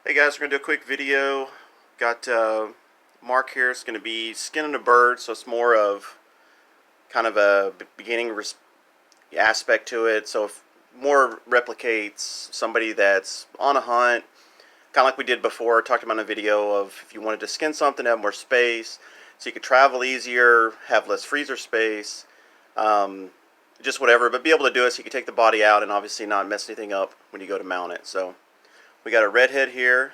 Hey guys, we're going to do a quick video. Got Mark here. It's going to be skinning a bird, so it's more of kind of a beginning aspect to it. So if more replicates somebody that's on a hunt, kind of like we did before, talked about in a video of if you wanted to skin something, have more space, so you could travel easier, have less freezer space, just whatever, but be able to do it so you can take the body out and obviously not mess anything up when you go to mount it. So we got a redhead here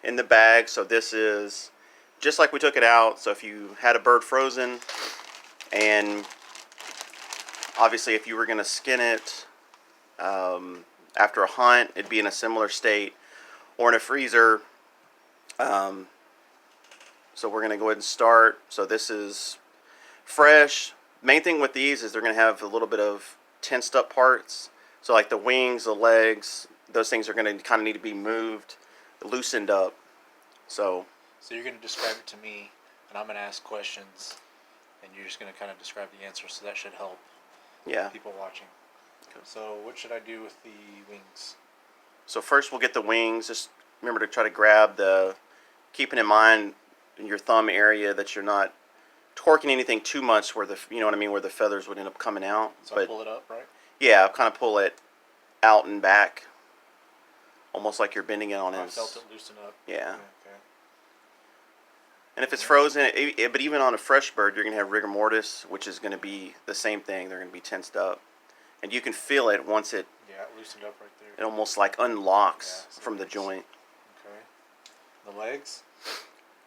in the bag, so this is just like we took it out. So if you had a bird frozen, and obviously if you were going to skin it after a hunt, it'd be in a similar state or in a freezer. So we're going to go ahead and start. So this is fresh. Main thing with these is they're going to have a little bit of tensed up parts. So like the wings, the legs, those things are going to kind of need to be moved, loosened up. So you're going to describe it to me, and I'm going to ask questions, and you're just going to kind of describe the answer, so that should help people watching. Okay. So what should I do with the wings? So first we'll get the wings. Just remember to try to grab keeping in mind in your thumb area that you're not torquing anything too much where where the feathers would end up coming out. So I pull it up, right? Yeah, kind of pull it out and back, almost like you're bending it on I felt it loosen up. Yeah. Okay. And if it's frozen, but even on a fresh bird, you're going to have rigor mortis, which is going to be the same thing. They're going to be tensed up. And you can feel it once it... Yeah, it loosened up right there. It almost like unlocks from the joint. Okay. The legs?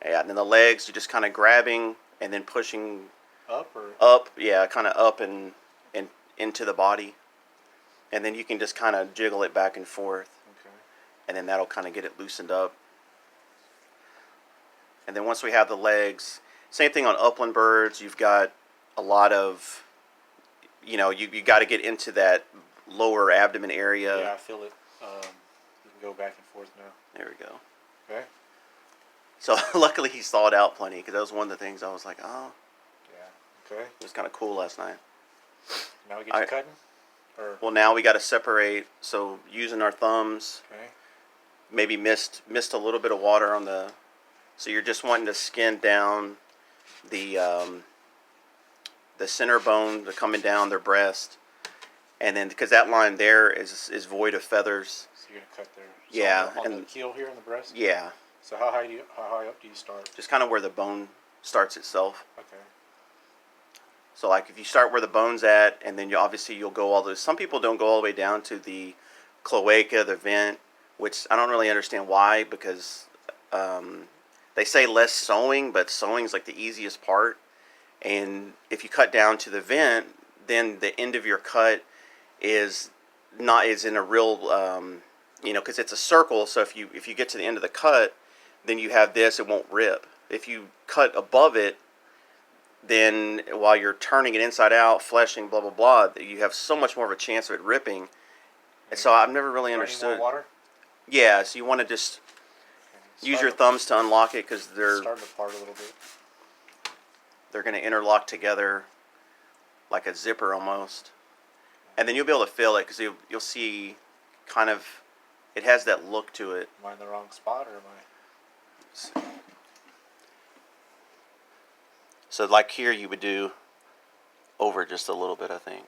Yeah, and then the legs, you're just kind of grabbing and then pushing... Up or? Up, yeah, kind of up and into the body. And then you can just kind of jiggle it back and forth. Okay. And then that'll kind of get it loosened up. And then once we have the legs, same thing on upland birds. You've got a lot of, you got to get into that lower abdomen area. Yeah, I feel it. You can go back and forth now. There we go. Okay. So luckily he thawed out plenty, because that was one of the things I was like, oh. Yeah. Okay. It was kind of cool last night. Now we get to cutting? Well, now we got to separate. So using our thumbs. Okay. Maybe missed a little bit of water on the... So you're just wanting to skin down the center bone, coming down their breast, and then because that line there is void of feathers. So you're gonna cut there. So Yeah, on the keel here on the breast. Yeah. So how high up do you start? Just kind of where the bone starts itself. Okay. So like if you start where the bone's at, and then you'll go all those. Some people don't go all the way down to the cloaca, the vent, which I don't really understand why, because. They say less sewing, but sewing is like the easiest part. And if you cut down to the vent, then the end of your cut is in a real, because it's a circle. So if you get to the end of the cut, then you have this, it won't rip. If you cut above it, then while you're turning it inside out, fleshing, blah, blah, blah, you have so much more of a chance of it ripping. And so I've never really understood. More water? Yeah, so you want to just... Use your thumbs to unlock it, because they're starting apart a little bit. They're going to interlock together like a zipper almost, and then you'll be able to feel it, because you'll see kind of it has that look to it. Am I in the wrong spot, or am I? So like here, you would do over just a little bit, I think.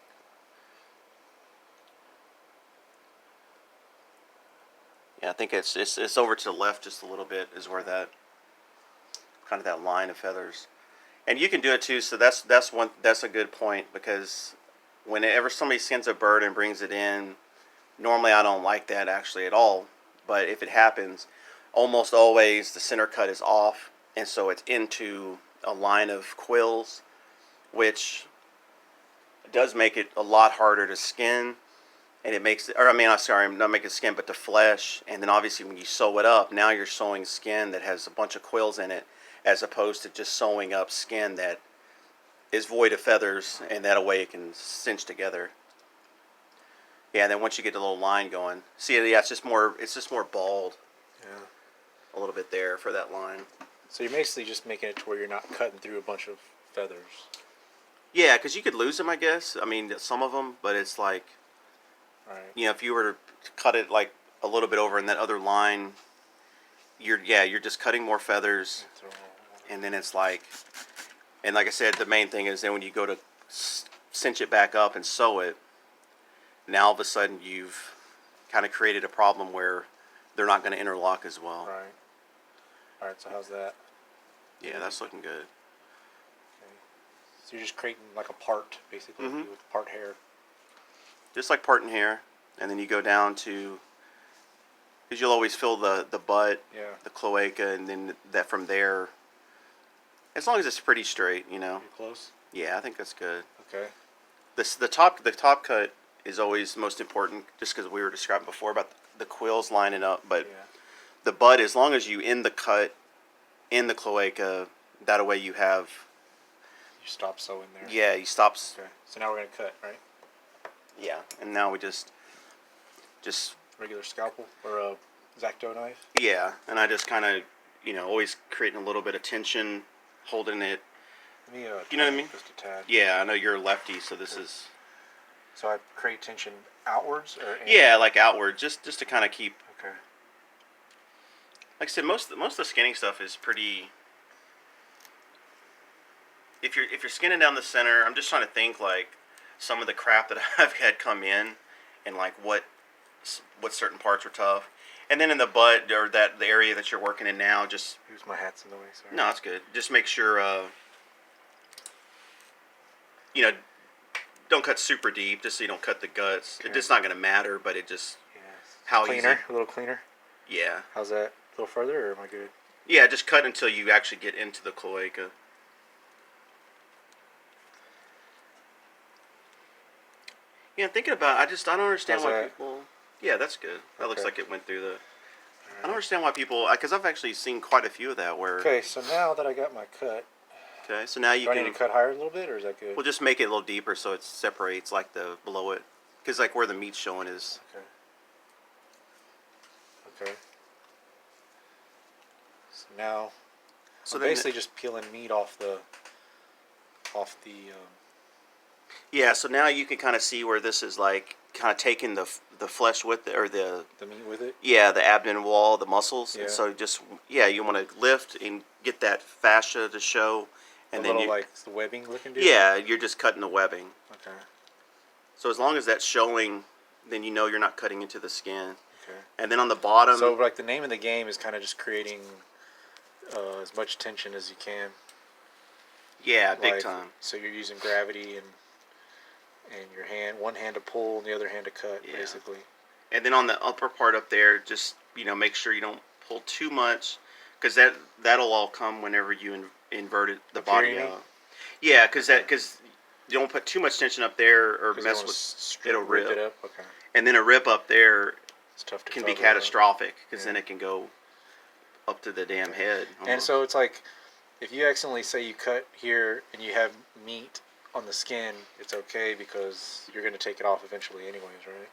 Yeah, I think it's over to the left just a little bit is where that kind of that line of feathers, and you can do it too. So that's a good point, because whenever somebody skins a bird and brings it in, normally I don't like that actually at all. But if it happens, almost always the center cut is off, and so it's into a line of quills, which does make it a lot harder to skin. And it makes it, not make it skin, but the flesh. And then obviously when you sew it up, now you're sewing skin that has a bunch of quills in it, as opposed to just sewing up skin that is void of feathers, and that way it can cinch together. Yeah, and then once you get the little line going, see, yeah, it's just more bald. Yeah. A little bit there for that line. So you're basically just making it to where you're not cutting through a bunch of feathers. Yeah, because you could lose them, I guess. I mean, some of them, but it's like... Right. If you were to cut it like a little bit over in that other line, you're just cutting more feathers, and then it's like, and like I said, the main thing is then when you go to cinch it back up and sew it, now all of a sudden you've kind of created a problem where they're not going to interlock as well. Right. All right. So how's that? Yeah, that's looking good. Okay. So you're just creating like a part, basically, with part hair. Just like parting hair, and then you go down to, because you'll always fill the butt, the cloaca, and then that from there, as long as it's pretty straight, you know. You're close? Yeah, I think that's good. Okay. The top cut is always most important, just because we were describing before about the quills lining up, but the butt, as long as you end the cut in the cloaca, that way you have... You stop sewing there. Yeah, you stop... Okay. So now we're going to cut, right? Yeah, and now we just... Regular scalpel or a X-Acto knife? Yeah, and I just kind of, always creating a little bit of tension, holding it. You know what I mean? Just a tad. Yeah, I know you're a lefty, so this is... So I create tension outwards or... Yeah, like outward, just to kind of keep... Okay. Like I said, most of the skinning stuff is pretty... If you're skinning down the center, I'm just trying to think like some of the crap that I've had come in, and like what certain parts are tough, and then in the butt or the area that you're working in now, just... Use my hat's in the way, sorry. No, it's good. Just make sure, don't cut super deep, just so you don't cut the guts. Okay. It's just not going to matter, but it just... How cleaner? Easy. A little cleaner? Yeah. How's that? A little further, or am I good? Yeah, just cut until you actually get into the cloaca. Yeah, thinking about it, I don't understand why people... Yeah, that's good. That looks like it went through the... I don't understand why people... Because I've actually seen quite a few of that where... Okay, so now that I got my cut... Okay, so now you can... Do I need to cut higher a little bit, or is that good? We'll just make it a little deeper so it separates like the below it. Because like where the meat's showing is... Okay. Okay. So now... So I'm basically just peeling meat off the... Yeah, so now you can kind of see where this is like kind of taking the flesh with it, or the meat with it. Yeah, the abdomen wall, the muscles. Yeah. And so you want to lift and get that fascia to show, and then like the webbing looking deal. Yeah, you're just cutting the webbing. Okay. So as long as that's showing, then you know you're not cutting into the skin. Okay. And then on the bottom. So like the name of the game is kind of just creating as much tension as you can. Yeah, big time. So you're using gravity and your one hand to pull and the other hand to cut, basically. And then on the upper part up there, just make sure you don't pull too much, because that'll all come whenever you invert it, the body up. Yeah, because you don't put too much tension up there or mess with it'll rip. It up. Okay. And then a rip up there can be catastrophic, because then it can go up to the damn head. Almost. And so it's like, if you accidentally say you cut here and you have meat on the skin, it's okay because you're going to take it off eventually anyways, right?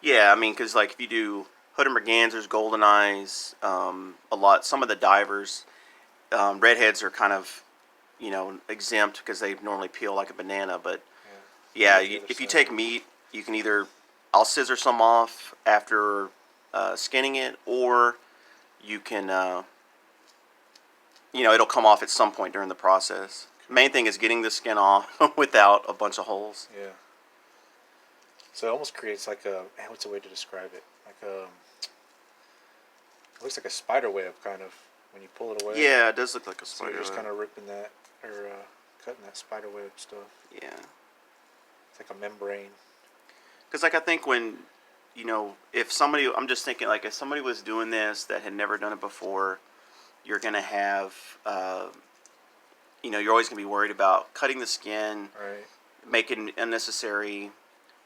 Yeah, I mean, because like if you do hood and mergansers, golden eyes, some of the divers, redheads are kind of, exempt because they normally peel like a banana. But if you take meat, you can I'll scissor some off after skinning it, or you can, it'll come off at some point during the process. Main thing is getting the skin off without a bunch of holes. Yeah. So it almost creates like what's a way to describe it? Like it looks like a spider web kind of when you pull it away. Yeah, it does look like a spider web. So you're just kind of ripping that, or cutting that spider web stuff. Yeah. It's like a membrane. Because like I think when, if somebody, I'm just thinking like if somebody was doing this that had never done it before, you're going to have... you're always going to be worried about cutting the skin, right, making unnecessary.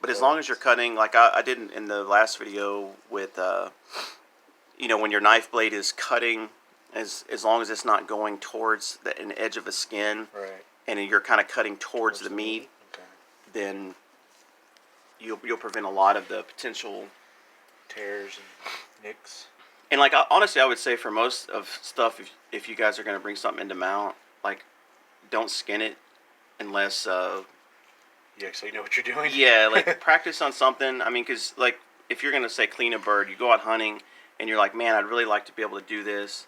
But as long as you're cutting, like I did in the last video with, when your knife blade is cutting, as long as it's not going towards an edge of a skin, right, and you're kind of cutting towards the meat, okay, then you'll prevent a lot of the potential tears and nicks. And like honestly, I would say for most of stuff, if you guys are going to bring something into mount, like, don't skin it unless you actually know what you're doing. Yeah, like practice on something. I mean, because like if you're gonna say clean a bird, you go out hunting and you're like, man, I'd really like to be able to do this,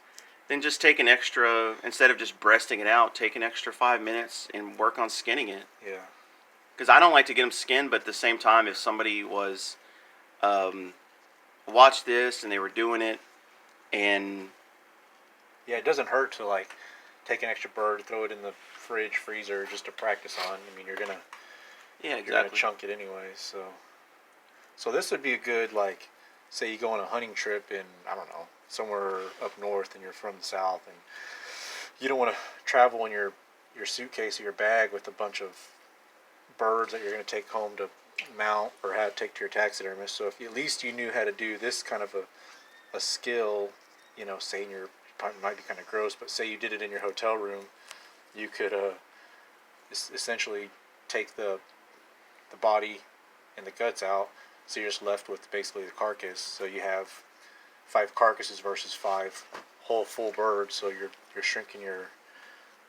then just take an extra, instead of just breasting it out, take an extra 5 minutes and work on skinning it. Yeah. Because I don't like to get them skinned, but at the same time, if somebody was watched this and they were doing it, and yeah, it doesn't hurt to like take an extra bird, throw it in the fridge, freezer, just to practice on. I mean, you're gonna you're gonna chunk it anyway. So this would be a good, like, say you go on a hunting trip in, I don't know, somewhere up north, and you're from the south, and you don't want to travel in your suitcase or your bag with a bunch of birds that you're going to take home to mount or have take to your taxidermist. So if at least you knew how to do this kind of a skill, you know, say in your, probably might be kind of gross, but say you did it in your hotel room, you could essentially take the body and the guts out, so you're just left with basically the carcass. So you have 5 carcasses versus 5 whole full birds. So you're shrinking your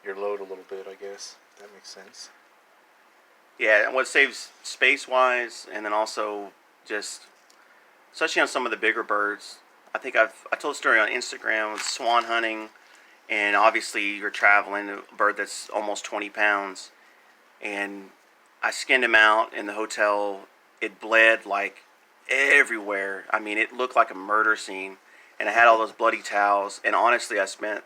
load a little bit, I guess, if that makes sense. Yeah, and what saves space-wise, and then also just, especially on some of the bigger birds. I think I told a story on Instagram with swan hunting, and obviously you're traveling a bird that's almost 20 pounds, and I skinned him out in the hotel. It bled like everywhere. I mean, it looked like a murder scene, and I had all those bloody towels, and honestly, I spent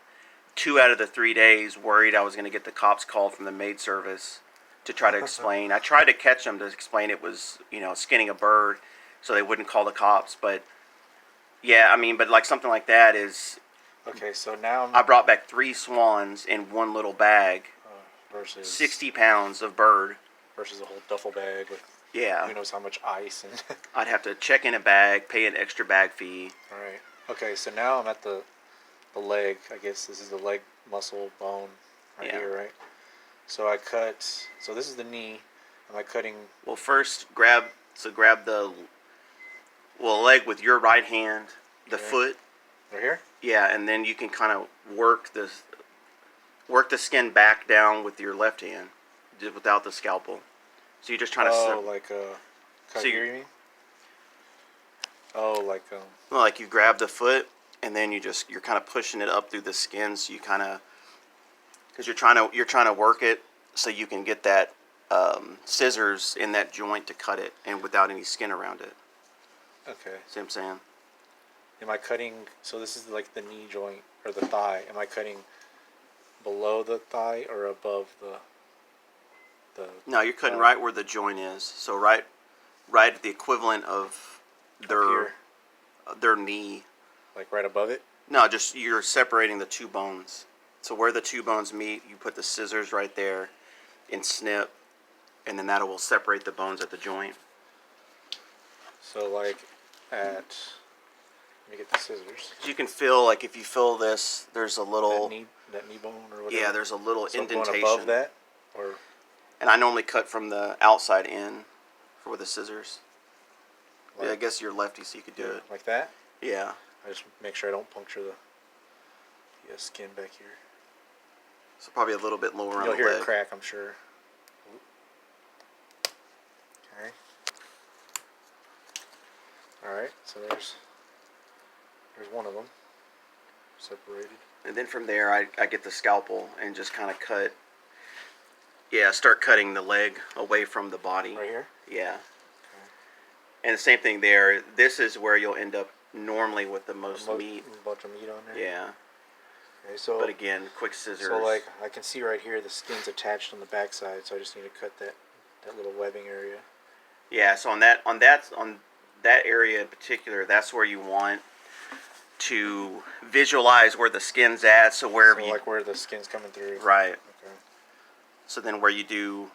2 out of the 3 days worried I was going to get the cops called from the maid service to try to explain. I tried to catch them to explain it was, you know, skinning a bird so they wouldn't call the cops. But, yeah, I mean, but like something like that is... Okay, so now... I brought back 3 swans in one little bag. Versus... 60 pounds of bird. Versus a whole duffel bag with... Yeah. Who knows how much ice and... I'd have to check in a bag, pay an extra bag fee. Alright. Okay, so now I'm at the leg. I guess this is the leg muscle bone right here, right? So I cut... So this is the knee. Am I cutting... Well, first, grab the leg with your right hand, the foot. Right here? Yeah, and then you can kind of work the skin back down with your left hand, without the scalpel. So you're just trying to... Oh, like cut so here, you mean? Oh, like... Well, like you grab the foot, and then you're kind of pushing it up through the skin, so you kind of... Because you're trying to work it so you can get that scissors in that joint to cut it, and without any skin around it. Okay. See what I'm saying? Am I cutting... So this is like the knee joint, or the thigh. Am I cutting below the thigh or above the... No, you're cutting right where the joint is. So right at the equivalent of their knee. Like right above it? No, just you're separating the 2 bones. So where the 2 bones meet, you put the scissors right there and snip, and then that will separate the bones at the joint. So like at... Let me get the scissors. You can feel, like if you feel this, there's a little... That knee bone or whatever? Yeah, there's a little indentation. Going above that? Or... And I normally cut from the outside in with the scissors. Like, yeah, I guess you're lefty, so you could do it. Like that? Yeah. I just make sure I don't puncture the skin back here. So probably a little bit lower on the leg. You'll hear it crack, I'm sure. Okay. Alright, so there's one of them separated. And then from there, I get the scalpel and just kind of cut. Yeah, start cutting the leg away from the body. Right here? Yeah. Okay. And the same thing there. This is where you'll end up normally with the most meat. A bunch of meat on there? Yeah. Okay, so... But again, quick scissors. So, like, I can see right here the skin's attached on the backside, so I just need to cut that little webbing area. Yeah, so on that area in particular, that's where you want to visualize where the skin's at. So wherever like where the skin's coming through. Right. Okay. So then where you do,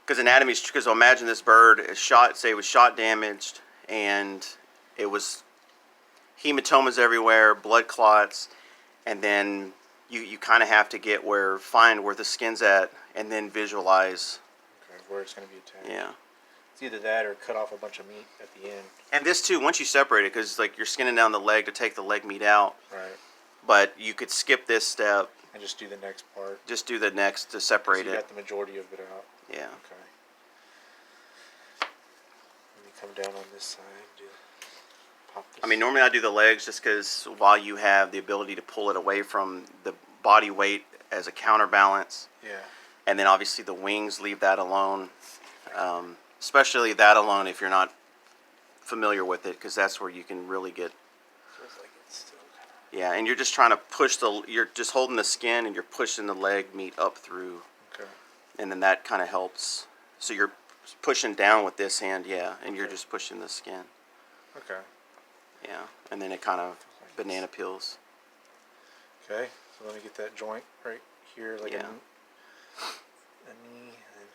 because anatomy, because imagine this bird is shot, say it was shot damaged, and it was hematomas everywhere, blood clots, and then you kind of have to find where the skin's at, and then visualize. Okay, where it's going to be attached. Yeah. It's either that or cut off a bunch of meat at the end. And this too, once you separate it, because like you're skinning down the leg to take the leg meat out. Right. But you could skip this step. And just do the next part. Just do the next to separate it. You got the majority of it out. Yeah. Okay. Let me come down on this side. Do pop this. I mean, normally I do the legs just because while you have the ability to pull it away from the body weight as a counterbalance. Yeah. And then obviously the wings, leave that alone. Especially that alone if you're not familiar with it, because that's where you can really get. Feels like it's still. Yeah, and you're just trying to push you're just holding the skin and you're pushing the leg meat up through. Okay. And then that kind of helps. So you're pushing down with this hand, yeah, and you're just pushing the skin. Okay. Yeah, and then it kind of banana peels. Okay, so let me get that joint right here, like Yeah. a knee, and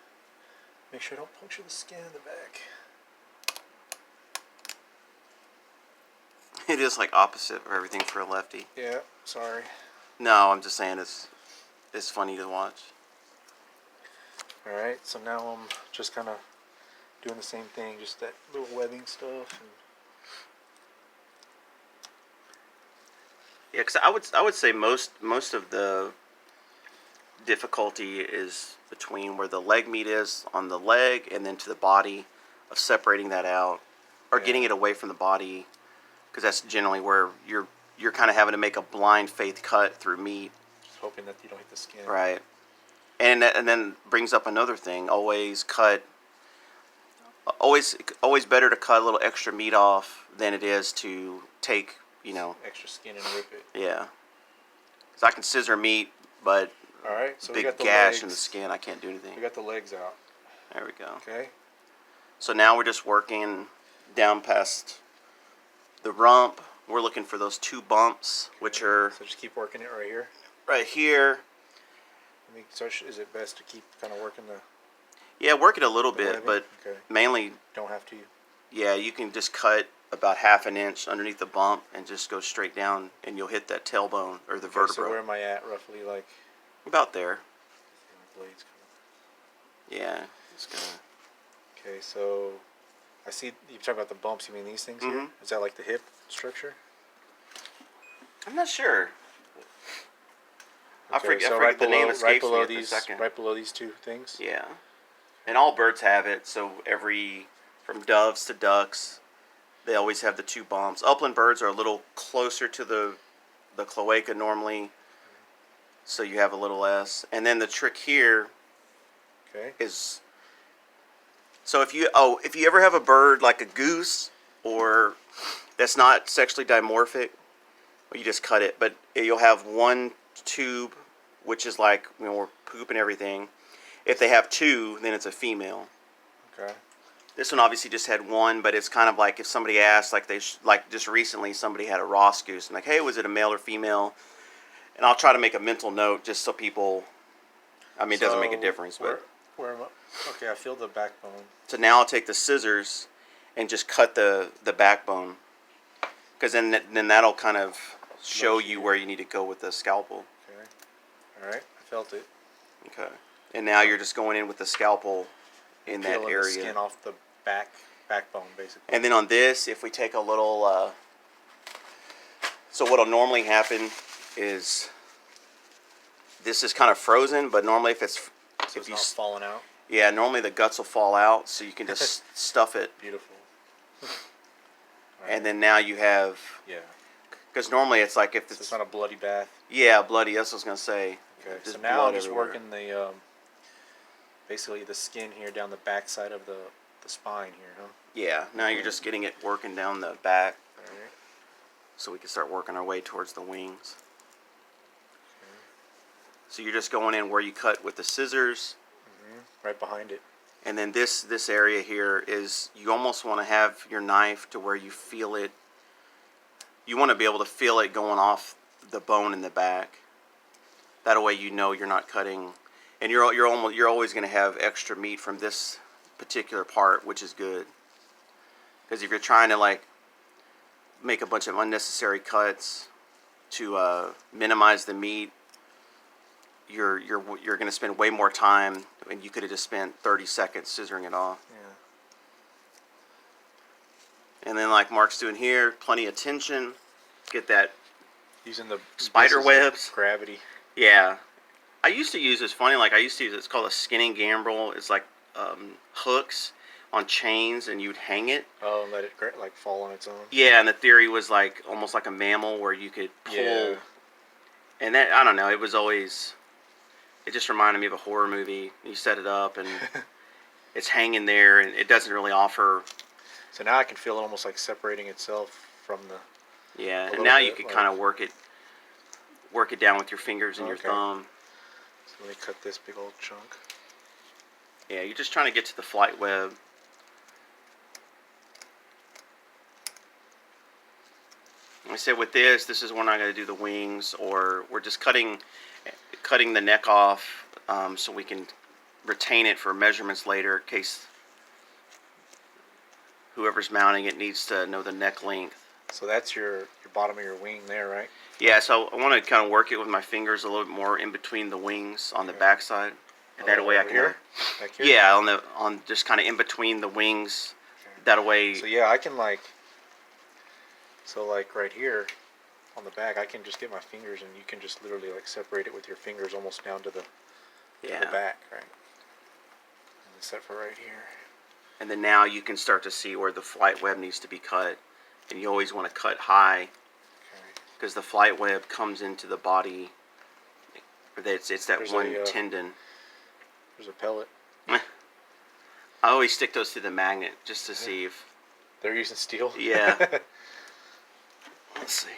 make sure I don't puncture the skin in the back. It is like opposite of everything for a lefty. Yeah, sorry. No, I'm just saying it's funny to watch. Alright, so now I'm just kind of doing the same thing, just that little webbing stuff. And Yeah, because I would say most of the difficulty is between where the leg meat is on the leg and then to the body, of separating that out or getting it away from the body, because that's generally where you're kind of having to make a blind faith cut through meat. just hoping that you don't hit the skin. Right. And then brings up another thing. Always better to cut a little extra meat off than it is to take, Extra skin and rip it. yeah. Because I can scissor meat, but Alright, so we big got the gash legs. in the skin, I can't do anything. We got the legs out. There we go. Okay. So now we're just working down past the rump. We're looking for those two bumps, which are So just keep working it right here. right here. So is it best to keep kind of working the Yeah, work it a little bit, webbing? but Okay. mainly, Don't have to. yeah, you can just cut about half an inch underneath the bump and just go straight down, and you'll hit that tailbone or the Okay, vertebra. so where am I at roughly? Like About there. the blades coming. Yeah. Just gonna. Okay, so I see you talk about the bumps. You mean these things here? Mhm. Is that like the hip structure? I'm not sure. I Okay, forget, so I forget right the below, name right escapes below me these, for a second. right below these two things. Yeah. And all birds have it. So from doves to ducks, they always have the two bumps. Upland birds are a little closer to the cloaca normally, so you have a little less. And then the trick here Okay. is, so if you ever have a bird like a goose or that's not sexually dimorphic, well, you just cut it. But you'll have one tube, which is like, we're poop and everything. If they have two, then it's a female. Okay. This one obviously just had one, but it's kind of like if somebody asked, like like just recently somebody had a Ross goose, and like, hey, was it a male or female? And I'll try to make a mental note just so people. I mean, it doesn't make a difference, but where am I? Okay, I feel the backbone. so now I'll take the scissors and just cut the backbone, because then that'll kind of show you where you need to go with the scalpel. Okay. All right, I felt it. Okay. And now you're just going in with the scalpel in that Peeling area. the skin off the backbone, basically. And then on this, if we take a little, so what'll normally happen is this is kind of frozen, but normally if So it's not falling out. yeah, normally the guts will fall out, so you can just stuff it. Beautiful. And then now you have, Yeah. because normally it's like if So it's not a bloody bath. yeah, bloody, that's what I was going to say. Okay. Just So now blood I'm just everywhere. working the basically the skin here down the back side of the spine here, huh? Yeah, now you're just getting it working down the back, All right. so we can start working our way towards the wings. So you're just going in where you cut with the scissors. Right behind it. And then this area here is, you almost want to have your knife to where you feel it. You want to be able to feel it going off the bone in the back. That way you know you're not cutting, and you're always going to have extra meat from this particular part, which is good. Because if you're trying to like make a bunch of unnecessary cuts to minimize the meat, you're going to spend way more time, and you could have just spent 30 seconds scissoring it off. Yeah. And then like Mark's doing here, plenty of tension. Get that. Using the Spider webs. Gravity. Yeah. I used to use, it's funny, like I used to use, it's called a skinning gambrel. It's like hooks on chains, and you'd hang it. Oh, and let it like fall on its own. Yeah, and the theory was like almost like a mammal where you could pull. Yeah. And that, I don't know, it was always, it just reminded me of a horror movie. You set it up and it's hanging there, and it doesn't really offer. So now I can feel it almost like separating itself from the. Yeah, and now you could kind of work it down with your fingers and your thumb. So let me cut this big old chunk. Yeah, you're just trying to get to the flight web. I said with this is when I'm going to do the wings, or we're just cutting the neck off so we can retain it for measurements later in case whoever's mounting it needs to know the neck length. So that's your bottom of your wing there, right? Yeah, so I want to kind of work it with my fingers a little bit more in between the wings on the backside. And that way I can. Here? Back here? Yeah, on just kind of in between the wings. Okay. That way. So yeah, I can like right here on the back, I can just get my fingers and you can just literally like separate it with your fingers almost down to the back, right? And except for right here. And then now you can start to see where the flight web needs to be cut, and you always want to cut high because the flight web comes into the body. It's that tendon. There's a pellet. I always stick those to the magnet just to see if they're using steel. Yeah. Let's see.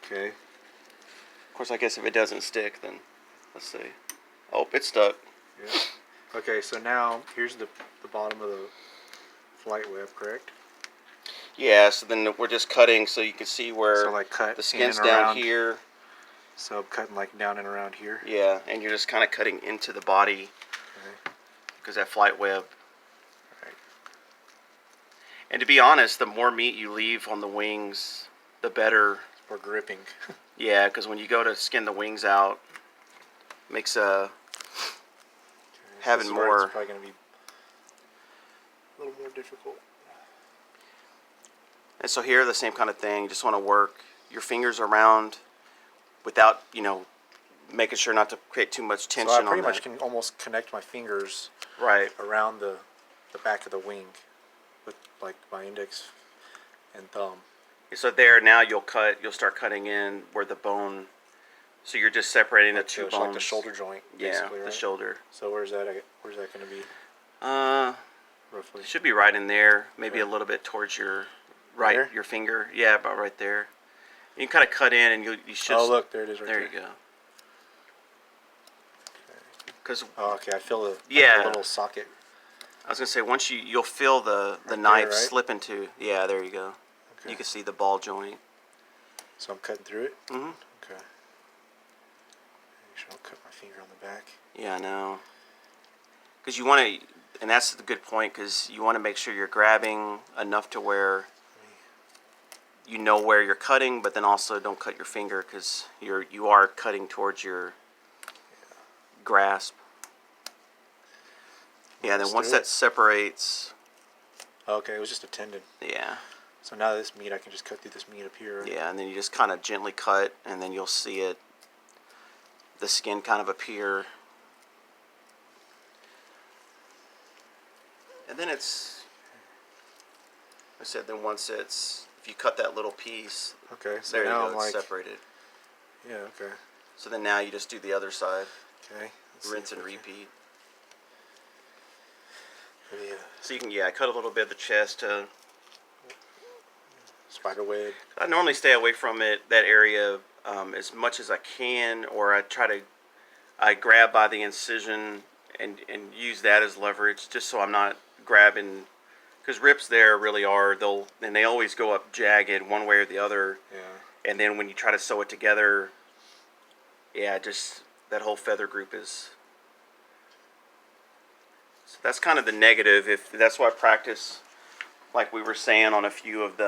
Okay. Of course, I guess if it doesn't stick, then let's see. Oh, it's stuck. Yeah. Okay, so now here's the bottom of the flight web, correct? Yeah. So then we're just cutting, so you can see where cut the skin's down here. So I'm cutting like down and around here. Yeah, and you're just kind of cutting into the body because that flight web. Right. And to be honest, the more meat you leave on the wings, the better. For gripping. Yeah, because when you go to skin the wings out, makes having more. It's probably going to be a little more difficult. And so here, the same kind of thing. You just want to work your fingers around without, making sure not to create too much tension. So I pretty much can almost connect my fingers around the back of the wing with like my index and thumb. So there, now you'll start cutting in where the bone. So you're just separating the two bones. Like the shoulder joint, basically, right? The shoulder. So where's that going to be? Roughly. It should be right in there. Maybe a little bit towards your your finger. Yeah, about right there. You can kind of cut in, and you should. Oh, look, there it is. Right there. There you go. Because. Oh, okay. I feel the little socket. I was gonna say once you'll feel the knife slip into. Yeah, there you go. Okay. You can see the ball joint. So I'm cutting through it? Mm-hmm. Okay. Make sure I don't cut my finger on the back. Yeah, I know. Because you want to, and that's the good point, because you want to make sure you're grabbing enough to where you know where you're cutting, but then also don't cut your finger because you are cutting towards your grasp. Yeah, then once that separates. Okay, it was just a tendon. Yeah. So now this meat, I can just cut through this meat up here. Right? Yeah, and then you just kind of gently cut, and then you'll see the skin kind of appear. And then it's, I said, then once if you cut that little piece, okay, so there now you go, it's separated. Yeah, okay. So then now you just do the other side. Okay. Rinse and repeat. Yeah. So you can, cut a little bit of the chest. Spider web. I normally stay away from that area as much as I can, or I grab by the incision and use that as leverage, just so I'm not grabbing, because rips there really are, they always go up jagged one way or the other. Yeah. And then when you try to sew it together, just that whole feather group is. So that's kind of the negative. That's why I practice, like we were saying, on a few of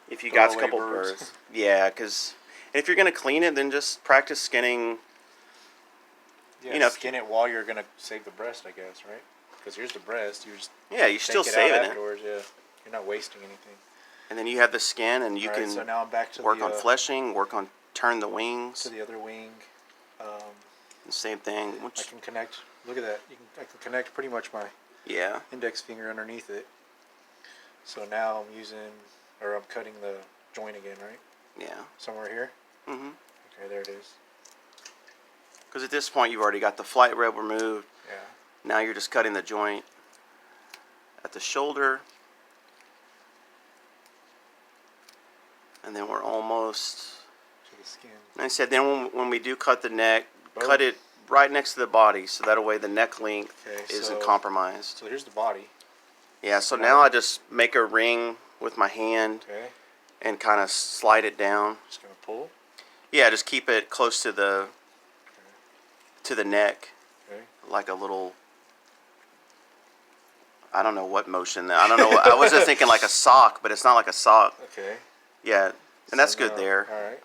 if you got a couple birds. Yeah, because if you're going to clean it, then just practice skinning. Yeah, skin it while you're going to save the breast, I guess, right? Because here's the breast. You're still saving it. Afterwards, yeah. You're not wasting anything. And then you have the skin, and you can so now I'm back to work on fleshing, work on turn the wings. To the other wing. The same thing. I can connect. Look at that. I can connect pretty much my Yeah. index finger underneath it. So now I'm cutting the joint again, right? Yeah. Somewhere here? Mm-hmm. Okay, there it is. Because at this point, you've already got the flight web removed. Yeah. Now you're just cutting the joint at the shoulder. And then we're almost... To the skin. And I said, then when we do cut the neck, cut it right next to the body, so that way the neck length isn't compromised. So here's the body. Yeah, so now I just make a ring with my hand and kind of slide it down. Just gonna pull? Yeah, just keep it close to the neck. Okay. Like a little, I don't know what motion. I don't know. I was just thinking like a sock, but it's not like a sock. Okay. Yeah, and that's good there. All right.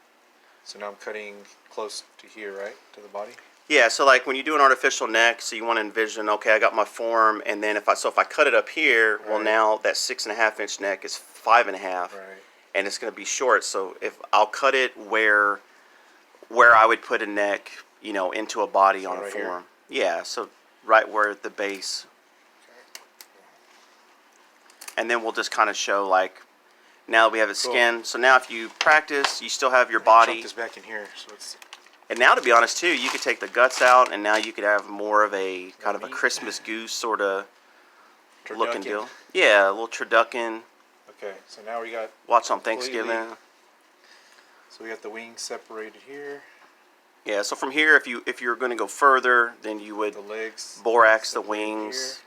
So now I'm cutting close to here, right? To the body? Yeah, so like when you do an artificial neck, so you want to envision, okay, I got my form, and then if I cut it up here, well now that 6.5 inch neck is 5.5, right, and it's going to be short. So if I'll cut it where I would put a neck, into a body on a form. Here? Yeah, so right where the base. And then we'll just kind of show like, now we have a skin. So now if you practice, you still have your body. Chunk this back in here, so it's... And now, to be honest, too, you could take the guts out, and now you could have more of a kind of a Christmas goose sort of looking deal. Yeah, a little turducken. Okay, so now we got... Watch on Thanksgiving. So we got the wings separated here. Yeah, so from here, if you're going to go further, then you would the legs borax the wings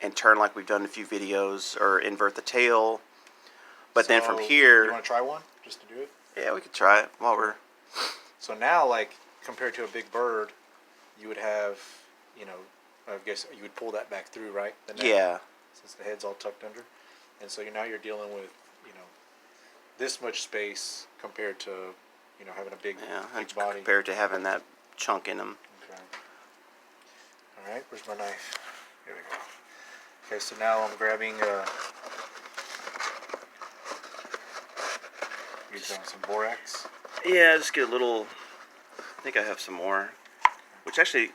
and turn like we've done in a few videos, or invert the tail. But then from here... You want to try one, just to do it? Yeah, we could try it while we're... So now, like, compared to a big bird, you would have, I guess you would pull that back through, right? The neck, yeah. Since the head's all tucked under. And so now you're dealing with, this much space compared to, having a big body. Compared to having that chunk in them. Okay. All right, where's my knife? Here we go. Okay, so now I'm grabbing, you're doing some borax. Yeah, just get a little. I think I have some more. Which actually,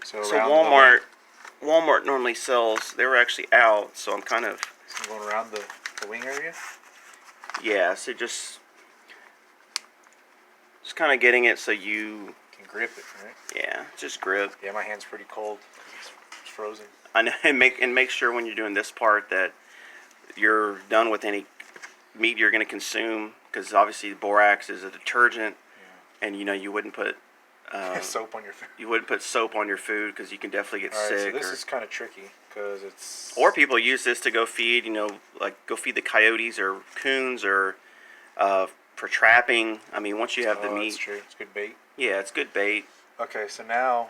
so Walmart normally sells. They were actually out, so I'm kind of. So I'm going around the wing area. Yeah, so just kind of getting it so you can grip it, right? Yeah, just grip. Yeah, my hand's pretty cold because it's frozen. I know, and make sure when you're doing this part that you're done with any meat you're going to consume, because obviously borax is a detergent, and you wouldn't put soap on your food. You wouldn't put soap on your food because you can definitely get sick. So this is kind of tricky because it's. Or people use this to go feed, go feed the coyotes or coons or for trapping. I mean, once you have the meat. That's true. It's good bait. Yeah, it's good bait. Okay, so now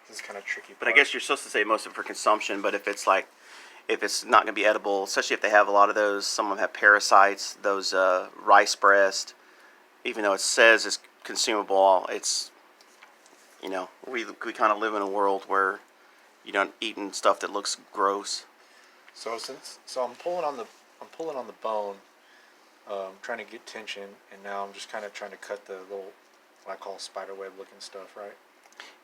this is kind of tricky. But I guess you're supposed to say most of it for consumption. But if it's not going to be edible, especially if they have a lot of those, some of them have parasites. Those rice breast, even though it says it's consumable, it's we kind of live in a world where you don't eating stuff that looks gross. So I'm pulling on the bone, trying to get tension, and now I'm just kind of trying to cut the little what I call spider web looking stuff, right?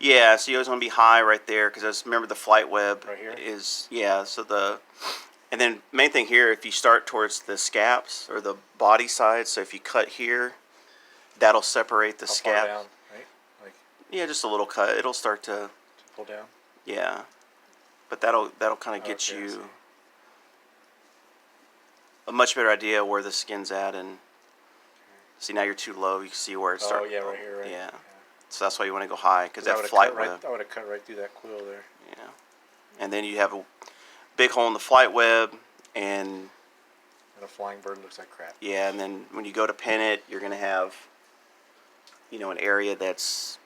Yeah, so you always want to be high right there because remember the flight web right here is and then main thing here, if you start towards the scaps or the body side, so if you cut here, that'll separate the scap. Far down, right? Yeah, just a little cut. It'll start to pull down. Yeah, but that'll kind of get you a much better idea where the skin's at, and see now you're too low. You can see where it starts. Oh yeah, right here, right. Yeah. So that's why you want to go high, because that flight web. I would have cut right through that quill there. Yeah, and then you have a big hole in the flight web, and a flying bird looks like crap. Yeah, and then when you go to pin it, you're gonna have an area that's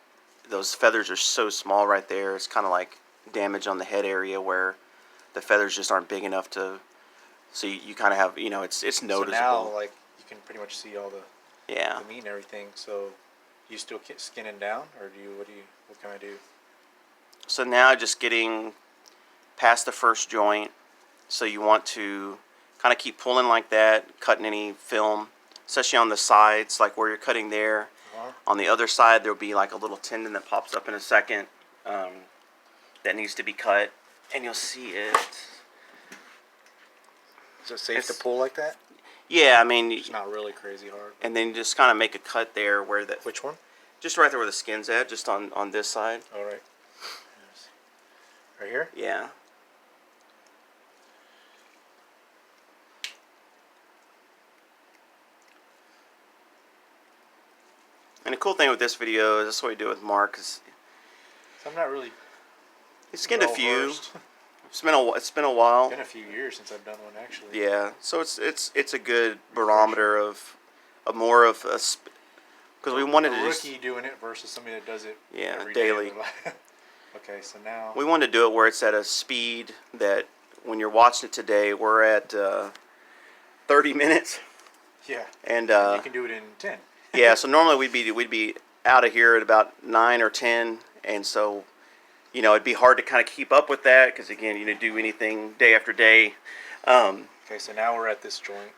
those feathers are so small right there. It's kind of like damage on the head area where the feathers just aren't big enough to. So you kind of have it's noticeable. So now you can pretty much see all the the meat and everything. So you still skinning down, or what can I do? So now just getting past the first joint. So you want to kind of keep pulling like that, cutting any film, especially on the sides, like where you're cutting there. On the other side, there'll be like a little tendon that pops up in a second. that needs to be cut, and you'll see it. Is it safe to pull like that? Yeah, I mean, it's not really crazy hard. And then you just kind of make a cut there where the. Which one? Just right there where the skin's at, just on this side. All right. Right here? Yeah. And the cool thing with this video is that's what we do with Mark. Is so I'm not really. He skinned a few. It's been a while. It's been a few years since I've done one, actually. Yeah, so it's a good barometer of more of a because we wanted a to rookie doing it versus somebody that does it every daily. Day okay, so now we wanted to do it where it's at a speed that when you're watching it today, we're at 30 minutes. Yeah, and you can do it in 10. Yeah, so normally we'd be out of here at about 9 or 10, and so. You know, it'd be hard to kind of keep up with that because, again, you do anything day after day. Okay, so now we're at this joint.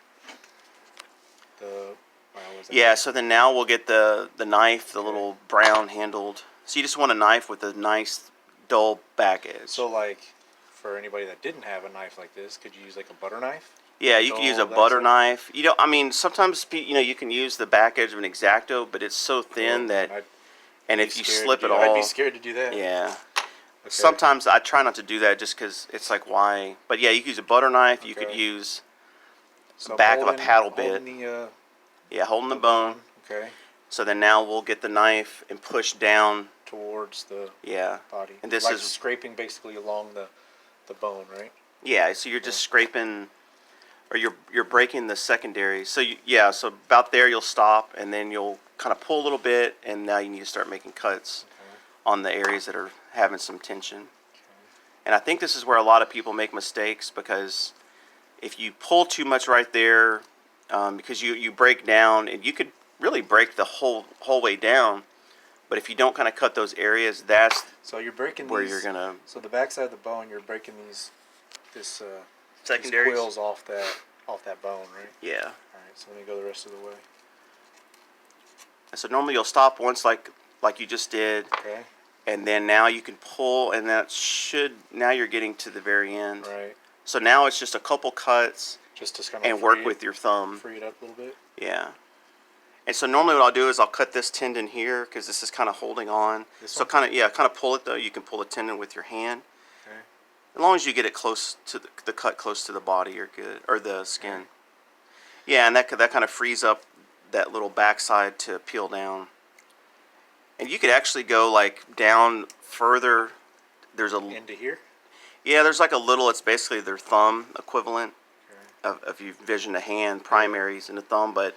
Yeah, so then now we'll get the knife, the little brown handled. So you just want a knife with a nice dull back edge. So, like, for anybody that didn't have a knife like this, could you use like a butter knife? Yeah, you can use a butter knife. You know, I mean, sometimes you can use the back edge of an X-Acto, but it's so thin that, and if you slip it all, I'd be scared to do that. Yeah. Okay. Sometimes I try not to do that just because it's like, why? But yeah, you could use a butter knife. Okay. You could use the back of a paddle bit. Holding the bone. Okay. So then now we'll get the knife and push down towards the body. And this like is scraping basically along the bone, right? Yeah. So you're just scraping, or you're breaking the secondary. So so about there you'll stop, and then you'll kind of pull a little bit, and now you need to start making cuts on the areas that are having some tension. Okay. And I think this is where a lot of people make mistakes, because if you pull too much right there, because you break down, and you could really break the whole way down, but if you don't kind of cut those areas, that's so you're breaking where you're gonna. So the backside of the bone, you're breaking secondaries, these quills off that bone, right? Yeah. All right. So let me go the rest of the way. And so normally you'll stop once, like you just did. Okay. And then now you can pull, and now you're getting to the very end. Right. So now it's just a couple cuts, just to kind of and work with your thumb. Free it up a little bit. Yeah. And so normally what I'll do is I'll cut this tendon here, because this is kind of holding on. So kind of pull it though. You can pull the tendon with your hand. Okay. As long as you get it close to the cut close to the body, you're good, or the skin. Okay. Yeah, and that kind of frees up that little backside to peel down. And you could actually go like down further. There's into here. Yeah, there's like a little. It's basically their thumb equivalent. Okay. Of you envision a hand, primaries in the thumb, but.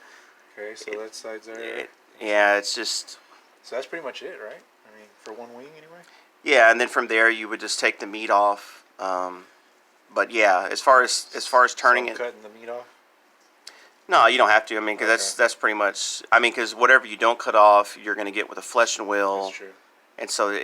Okay, so that side's there. Yeah, it's just. So that's pretty much it, right? I mean, for one wing anyway. Yeah, and then from there you would just take the meat off. But yeah, as far as turning it. Cutting the meat off. No, you don't have to. I mean, because that's pretty much. I mean, because whatever you don't cut off, you're going to get with a flesh and will. That's true. And so